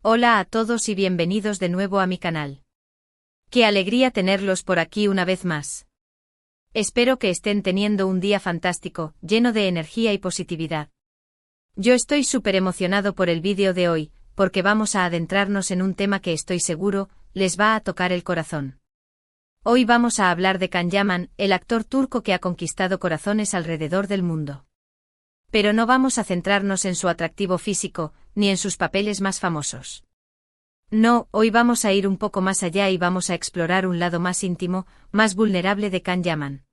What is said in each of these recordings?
Hola a todos y bienvenidos de nuevo a mi canal. Qué alegría tenerlos por aquí una vez más. Espero que estén teniendo un día fantástico, lleno de energía y positividad. Yo estoy súper emocionado por el vídeo de hoy, porque vamos a adentrarnos en un tema que estoy seguro, les va a tocar el corazón. Hoy vamos a hablar de Can Yaman, el actor turco que ha conquistado corazones alrededor del mundo. Pero no vamos a centrarnos en su atractivo físico, ni en sus papeles más famosos. No, hoy vamos a ir un poco más allá y vamos a explorar un lado más íntimo, más vulnerable de Can Yaman.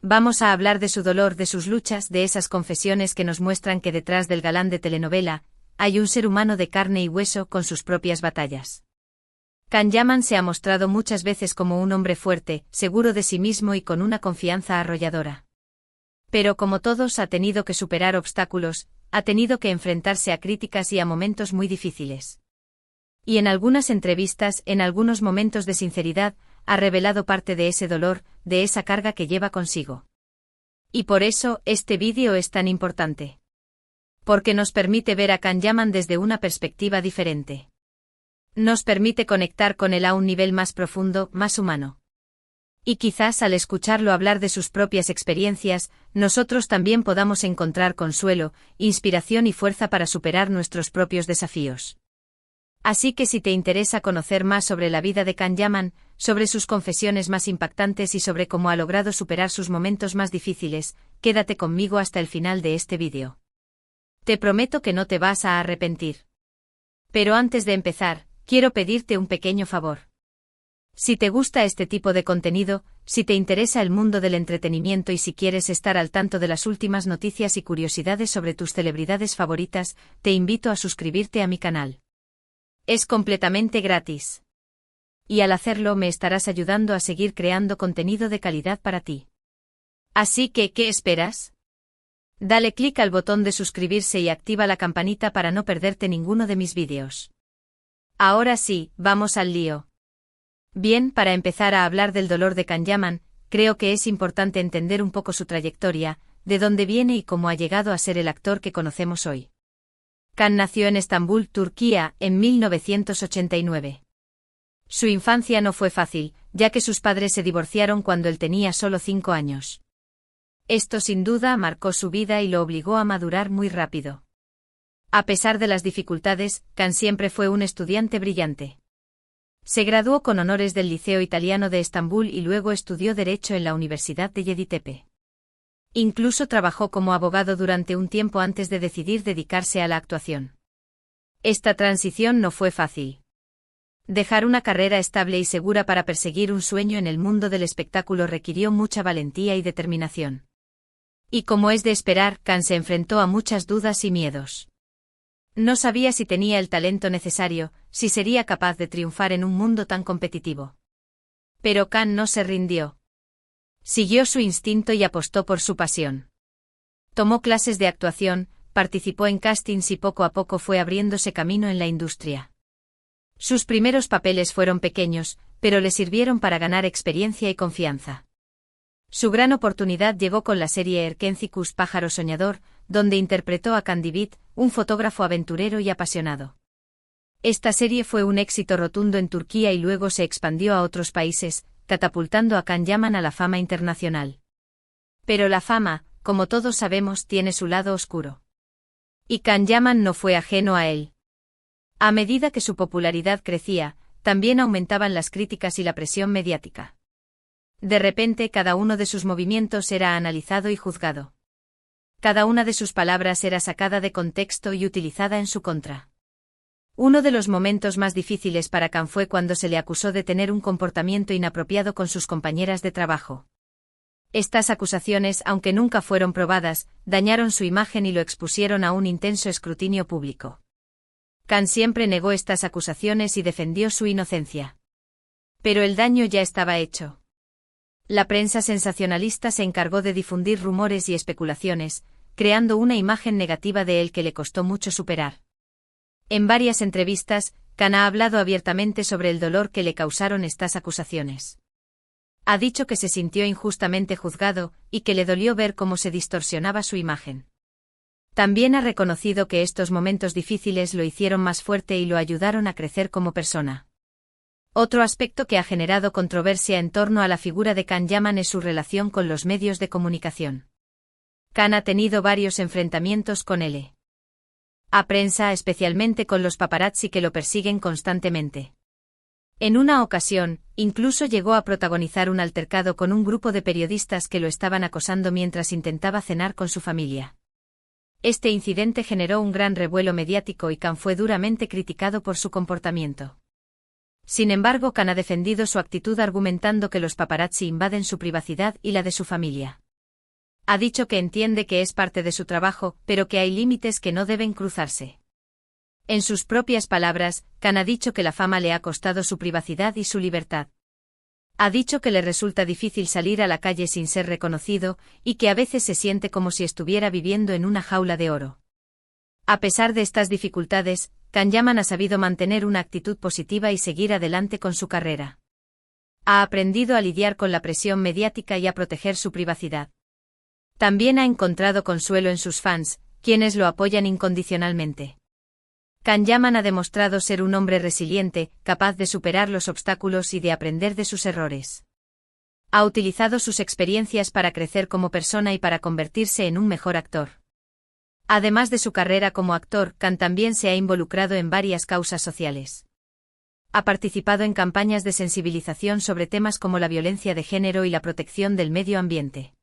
Vamos a hablar de su dolor, de sus luchas, de esas confesiones que nos muestran que detrás del galán de telenovela, hay un ser humano de carne y hueso con sus propias batallas. Can Yaman se ha mostrado muchas veces como un hombre fuerte, seguro de sí mismo y con una confianza arrolladora. Pero como todos ha tenido que superar obstáculos, ha tenido que enfrentarse a críticas y a momentos muy difíciles. Y en algunas entrevistas, en algunos momentos de sinceridad, ha revelado parte de ese dolor, de esa carga que lleva consigo. Y por eso, este vídeo es tan importante. Porque nos permite ver a Can Yaman desde una perspectiva diferente. Nos permite conectar con él a un nivel más profundo, más humano. Y quizás al escucharlo hablar de sus propias experiencias, nosotros también podamos encontrar consuelo, inspiración y fuerza para superar nuestros propios desafíos. Así que si te interesa conocer más sobre la vida de Can Yaman, sobre sus confesiones más impactantes y sobre cómo ha logrado superar sus momentos más difíciles, quédate conmigo hasta el final de este vídeo. Te prometo que no te vas a arrepentir. Pero antes de empezar, quiero pedirte un pequeño favor. Si te gusta este tipo de contenido, si te interesa el mundo del entretenimiento y si quieres estar al tanto de las últimas noticias y curiosidades sobre tus celebridades favoritas, te invito a suscribirte a mi canal. Es completamente gratis. Y al hacerlo me estarás ayudando a seguir creando contenido de calidad para ti. Así que, ¿qué esperas? Dale clic al botón de suscribirse y activa la campanita para no perderte ninguno de mis vídeos. Ahora sí, vamos al lío. Bien, para empezar a hablar del dolor de Can Yaman, creo que es importante entender un poco su trayectoria, de dónde viene y cómo ha llegado a ser el actor que conocemos hoy. Can nació en Estambul, Turquía, en 1989. Su infancia no fue fácil, ya que sus padres se divorciaron cuando él tenía solo 5 años. Esto sin duda marcó su vida y lo obligó a madurar muy rápido. A pesar de las dificultades, Can siempre fue un estudiante brillante. Se graduó con honores del Liceo Italiano de Estambul y luego estudió Derecho en la Universidad de Yeditepe. Incluso trabajó como abogado durante un tiempo antes de decidir dedicarse a la actuación. Esta transición no fue fácil. Dejar una carrera estable y segura para perseguir un sueño en el mundo del espectáculo requirió mucha valentía y determinación. Y como es de esperar, Can se enfrentó a muchas dudas y miedos. No sabía si tenía el talento necesario, si sería capaz de triunfar en un mundo tan competitivo. Pero Can no se rindió. Siguió su instinto y apostó por su pasión. Tomó clases de actuación, participó en castings y poco a poco fue abriéndose camino en la industria. Sus primeros papeles fueron pequeños, pero le sirvieron para ganar experiencia y confianza. Su gran oportunidad llegó con la serie Erkencikus Pájaro Soñador, donde interpretó a Can Divit, un fotógrafo aventurero y apasionado. Esta serie fue un éxito rotundo en Turquía y luego se expandió a otros países, catapultando a Can Yaman a la fama internacional. Pero la fama, como todos sabemos, tiene su lado oscuro. Y Can Yaman no fue ajeno a él. A medida que su popularidad crecía, también aumentaban las críticas y la presión mediática. De repente cada uno de sus movimientos era analizado y juzgado. Cada una de sus palabras era sacada de contexto y utilizada en su contra. Uno de los momentos más difíciles para Can fue cuando se le acusó de tener un comportamiento inapropiado con sus compañeras de trabajo. Estas acusaciones, aunque nunca fueron probadas, dañaron su imagen y lo expusieron a un intenso escrutinio público. Can siempre negó estas acusaciones y defendió su inocencia. Pero el daño ya estaba hecho. La prensa sensacionalista se encargó de difundir rumores y especulaciones, creando una imagen negativa de él que le costó mucho superar. En varias entrevistas, Can ha hablado abiertamente sobre el dolor que le causaron estas acusaciones. Ha dicho que se sintió injustamente juzgado y que le dolió ver cómo se distorsionaba su imagen. También ha reconocido que estos momentos difíciles lo hicieron más fuerte y lo ayudaron a crecer como persona. Otro aspecto que ha generado controversia en torno a la figura de Can Yaman es su relación con los medios de comunicación. Can ha tenido varios enfrentamientos con la prensa, especialmente con los paparazzi que lo persiguen constantemente. En una ocasión, incluso llegó a protagonizar un altercado con un grupo de periodistas que lo estaban acosando mientras intentaba cenar con su familia. Este incidente generó un gran revuelo mediático y Can fue duramente criticado por su comportamiento. Sin embargo, Can ha defendido su actitud argumentando que los paparazzi invaden su privacidad y la de su familia. Ha dicho que entiende que es parte de su trabajo, pero que hay límites que no deben cruzarse. En sus propias palabras, Can ha dicho que la fama le ha costado su privacidad y su libertad. Ha dicho que le resulta difícil salir a la calle sin ser reconocido, y que a veces se siente como si estuviera viviendo en una jaula de oro. A pesar de estas dificultades, Can Yaman ha sabido mantener una actitud positiva y seguir adelante con su carrera. Ha aprendido a lidiar con la presión mediática y a proteger su privacidad. También ha encontrado consuelo en sus fans, quienes lo apoyan incondicionalmente. Can Yaman ha demostrado ser un hombre resiliente, capaz de superar los obstáculos y de aprender de sus errores. Ha utilizado sus experiencias para crecer como persona y para convertirse en un mejor actor. Además de su carrera como actor, Can también se ha involucrado en varias causas sociales. Ha participado en campañas de sensibilización sobre temas como la violencia de género y la protección del medio ambiente.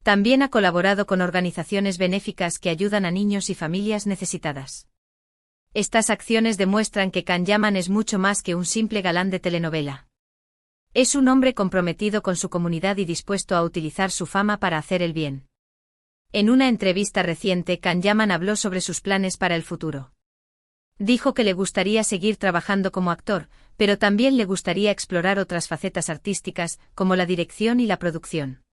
También ha colaborado con organizaciones benéficas que ayudan a niños y familias necesitadas. Estas acciones demuestran que Can Yaman es mucho más que un simple galán de telenovela. Es un hombre comprometido con su comunidad y dispuesto a utilizar su fama para hacer el bien. En una entrevista reciente, Can Yaman habló sobre sus planes para el futuro. Dijo que le gustaría seguir trabajando como actor, pero también le gustaría explorar otras facetas artísticas, como la dirección y la producción.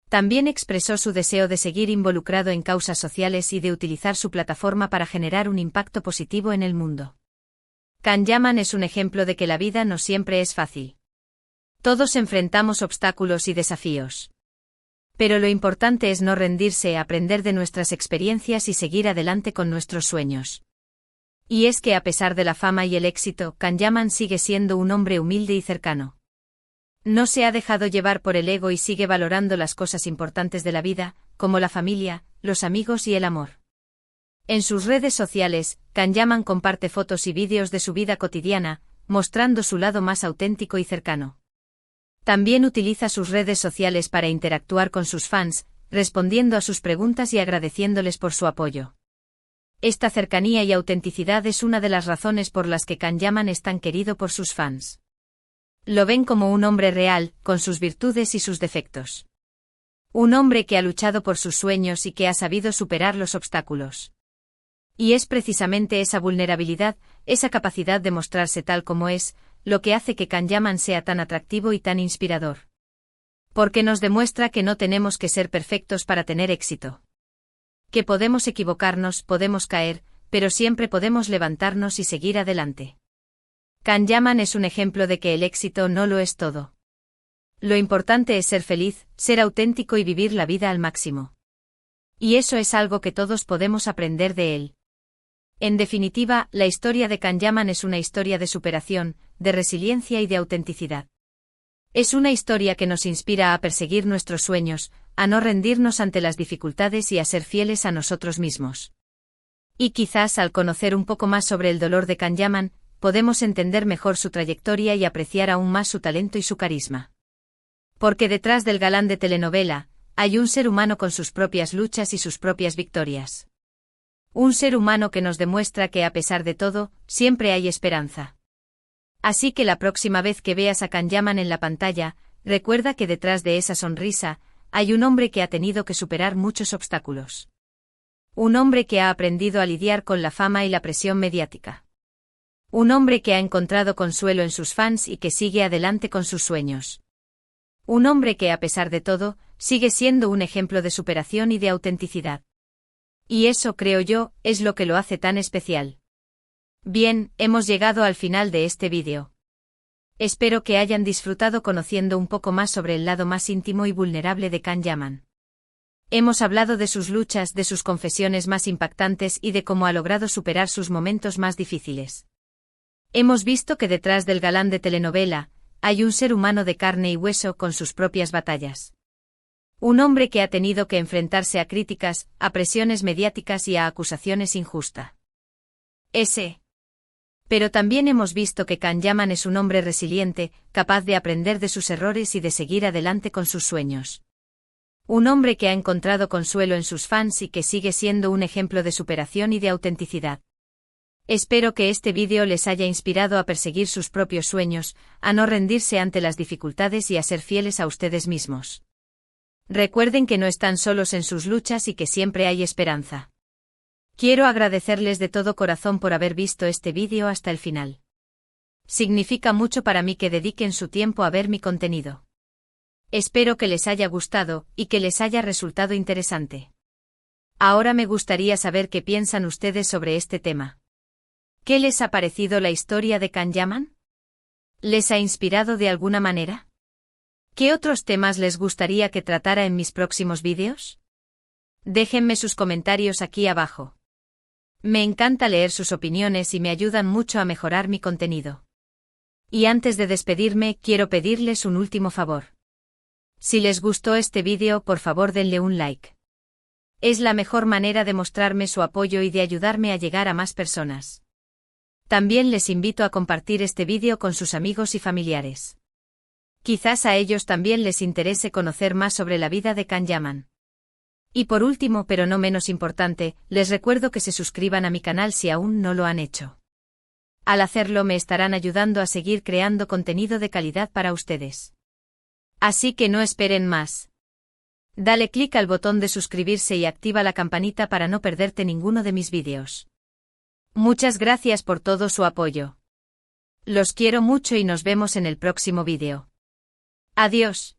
También expresó su deseo de seguir involucrado en causas sociales y de utilizar su plataforma para generar un impacto positivo en el mundo. Can Yaman es un ejemplo de que la vida no siempre es fácil. Todos enfrentamos obstáculos y desafíos. Pero lo importante es no rendirse, aprender de nuestras experiencias y seguir adelante con nuestros sueños. Y es que a pesar de la fama y el éxito, Can Yaman sigue siendo un hombre humilde y cercano. No se ha dejado llevar por el ego y sigue valorando las cosas importantes de la vida, como la familia, los amigos y el amor. En sus redes sociales, Can Yaman comparte fotos y vídeos de su vida cotidiana, mostrando su lado más auténtico y cercano. También utiliza sus redes sociales para interactuar con sus fans, respondiendo a sus preguntas y agradeciéndoles por su apoyo. Esta cercanía y autenticidad es una de las razones por las que Can Yaman es tan querido por sus fans. Lo ven como un hombre real, con sus virtudes y sus defectos. Un hombre que ha luchado por sus sueños y que ha sabido superar los obstáculos. Y es precisamente esa vulnerabilidad, esa capacidad de mostrarse tal como es, lo que hace que Can Yaman sea tan atractivo y tan inspirador. Porque nos demuestra que no tenemos que ser perfectos para tener éxito. Que podemos equivocarnos, podemos caer, pero siempre podemos levantarnos y seguir adelante. Can Yaman es un ejemplo de que el éxito no lo es todo. Lo importante es ser feliz, ser auténtico y vivir la vida al máximo. Y eso es algo que todos podemos aprender de él. En definitiva, la historia de Can Yaman es una historia de superación, de resiliencia y de autenticidad. Es una historia que nos inspira a perseguir nuestros sueños, a no rendirnos ante las dificultades y a ser fieles a nosotros mismos. Y quizás al conocer un poco más sobre el dolor de Can Yaman, podemos entender mejor su trayectoria y apreciar aún más su talento y su carisma. Porque detrás del galán de telenovela, hay un ser humano con sus propias luchas y sus propias victorias. Un ser humano que nos demuestra que a pesar de todo, siempre hay esperanza. Así que la próxima vez que veas a Can Yaman en la pantalla, recuerda que detrás de esa sonrisa, hay un hombre que ha tenido que superar muchos obstáculos. Un hombre que ha aprendido a lidiar con la fama y la presión mediática. Un hombre que ha encontrado consuelo en sus fans y que sigue adelante con sus sueños. Un hombre que a pesar de todo, sigue siendo un ejemplo de superación y de autenticidad. Y eso, creo yo, es lo que lo hace tan especial. Bien, hemos llegado al final de este vídeo. Espero que hayan disfrutado conociendo un poco más sobre el lado más íntimo y vulnerable de Can Yaman. Hemos hablado de sus luchas, de sus confesiones más impactantes y de cómo ha logrado superar sus momentos más difíciles. Hemos visto que detrás del galán de telenovela, hay un ser humano de carne y hueso con sus propias batallas. Un hombre que ha tenido que enfrentarse a críticas, a presiones mediáticas y a acusaciones injustas. Pero también hemos visto que Can Yaman es un hombre resiliente, capaz de aprender de sus errores y de seguir adelante con sus sueños. Un hombre que ha encontrado consuelo en sus fans y que sigue siendo un ejemplo de superación y de autenticidad. Espero que este vídeo les haya inspirado a perseguir sus propios sueños, a no rendirse ante las dificultades y a ser fieles a ustedes mismos. Recuerden que no están solos en sus luchas y que siempre hay esperanza. Quiero agradecerles de todo corazón por haber visto este vídeo hasta el final. Significa mucho para mí que dediquen su tiempo a ver mi contenido. Espero que les haya gustado y que les haya resultado interesante. Ahora me gustaría saber qué piensan ustedes sobre este tema. ¿Qué les ha parecido la historia de Can Yaman? ¿Les ha inspirado de alguna manera? ¿Qué otros temas les gustaría que tratara en mis próximos vídeos? Déjenme sus comentarios aquí abajo. Me encanta leer sus opiniones y me ayudan mucho a mejorar mi contenido. Y antes de despedirme, quiero pedirles un último favor. Si les gustó este vídeo, por favor denle un like. Es la mejor manera de mostrarme su apoyo y de ayudarme a llegar a más personas. También les invito a compartir este vídeo con sus amigos y familiares. Quizás a ellos también les interese conocer más sobre la vida de Can Yaman. Y por último, pero no menos importante, les recuerdo que se suscriban a mi canal si aún no lo han hecho. Al hacerlo me estarán ayudando a seguir creando contenido de calidad para ustedes. Así que no esperen más. Dale clic al botón de suscribirse y activa la campanita para no perderte ninguno de mis vídeos. Muchas gracias por todo su apoyo. Los quiero mucho y nos vemos en el próximo vídeo. Adiós.